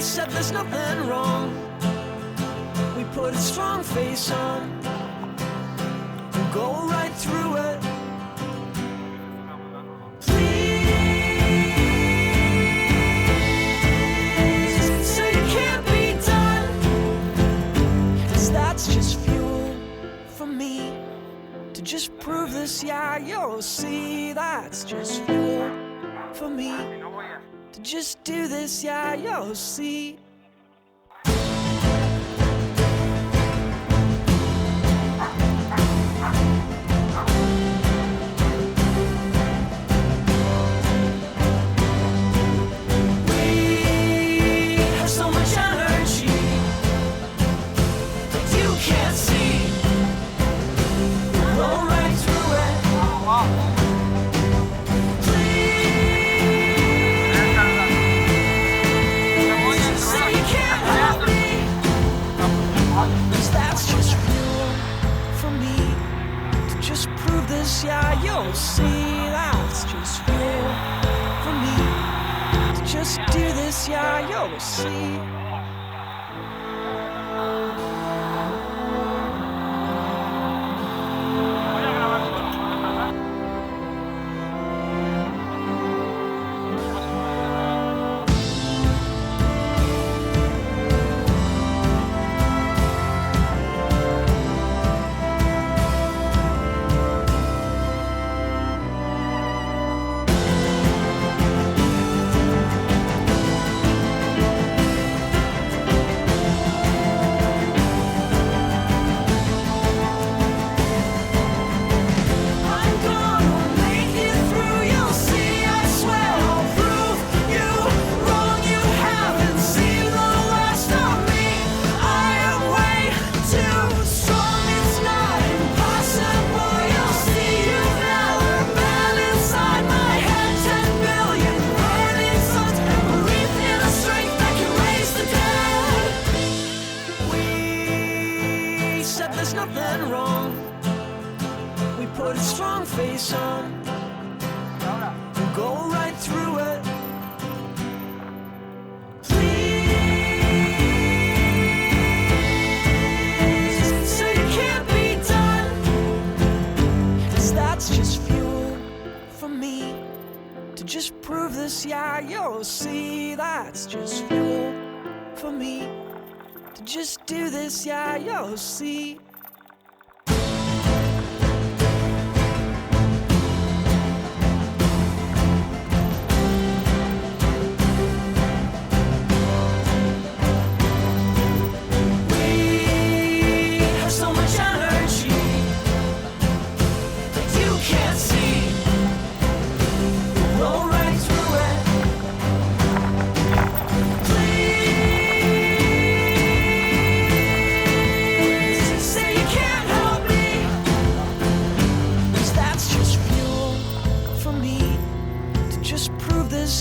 said there's nothing wrong. We put a strong face on and go right through it. Please say it can't be done, 'cause that's just fuel for me to just prove this. Yeah, you'll see, that's just fuel for me to just do this. Yeah, you'll see. Yeah, you'll see, that's just fuel for me to just do this. Yeah, you'll see. There's nothing wrong. We put a strong face on and go right through it. Please say it can't be done, 'cause that's just fuel for me to just prove this. Yeah, you'll see, that's just fuel for me to just do this. Yeah, you'll see.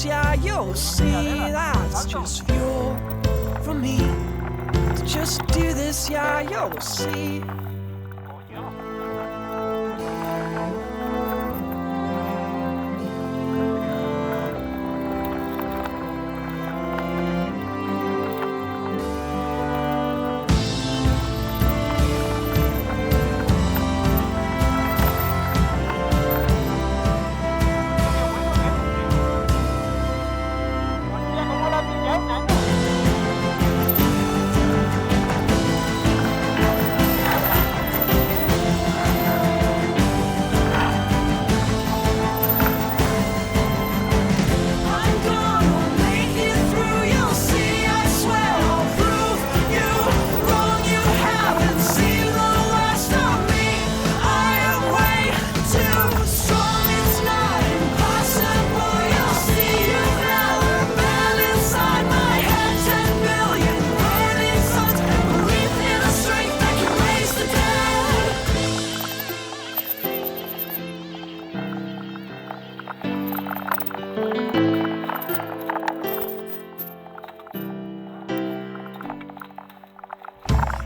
Yeah, you'll see, that's just fuel for me to just do this. Yeah, you'll see.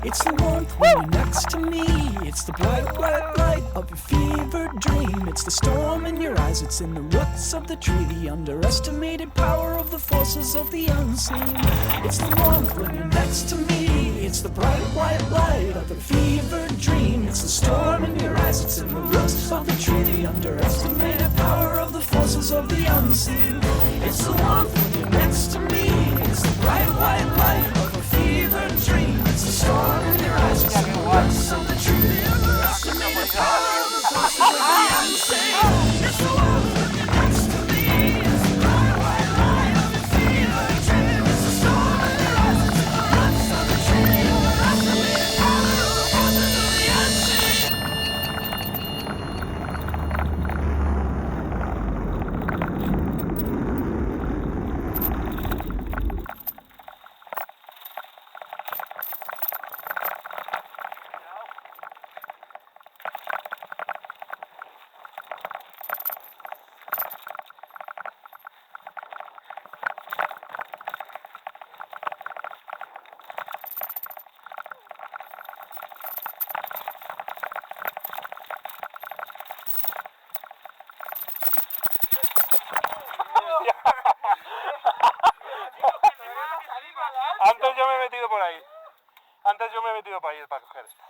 It's the warmth when you're next to me. It's the bright, bright light of a fevered dream. It's the storm in your eyes. It's in the roots of the tree. The underestimated power of the forces of the unseen. It's the warmth when you're next to me. It's the bright, white light of a fevered dream. It's the storm in your eyes. It's in the roots of the tree. The underestimated power of the forces of the unseen. It's the warmth when you're next to me. It's the bright, white light of a fevered dream. It's the storm in your eyes. It's in the roots of the tree. The underestimated power of the forces of the unseen. It's the warmth when you're next to me. It's the bright, white light of a fevered dream. It's the storm in your eyes. It's in the roots of the tree. The underestimated power of the forces of the unseen. Antes yo me he metido por ahí. Antes yo me he metido para ir para coger esta.